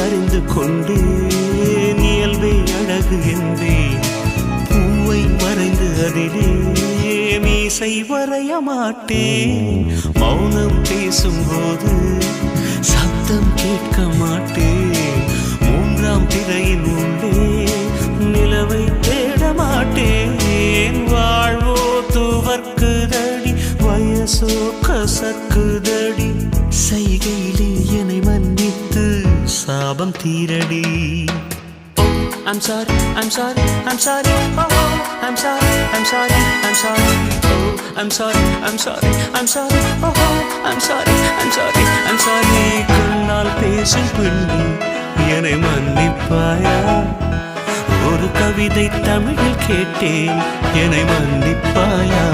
அறிந்து கொண்டேன், இயல்பே அழகு என்பேன். பூவை வரைந்து அதிலே மீசை வரைய மாட்டேன். மௌனம் பேசும்போது சத்தம் கேட்க மாட்டேன். மூன்றாம் திரையின் உள்ளே நிலவை தேட மாட்டேன். வாழ்வோ துவர்க்குதடி, வயசோ கசக்குதடி. செய்கையிலே என்னை மன்னித்து சாபம் தீரடி. I'm sorry, I'm sorry, I'm sorry, oh, I'm sorry, I'm sorry, I'm sorry, oh, I'm sorry, I'm sorry, I'm sorry, oh, I'm sorry, I'm sorry, I'm sorry. கண்ணால் பேசும் பெண்ணே என்னை மன்னிப்பாயா? ஒரு கவிதை தமிழில் கேட்டேன், என்னை மன்னிப்பாயா?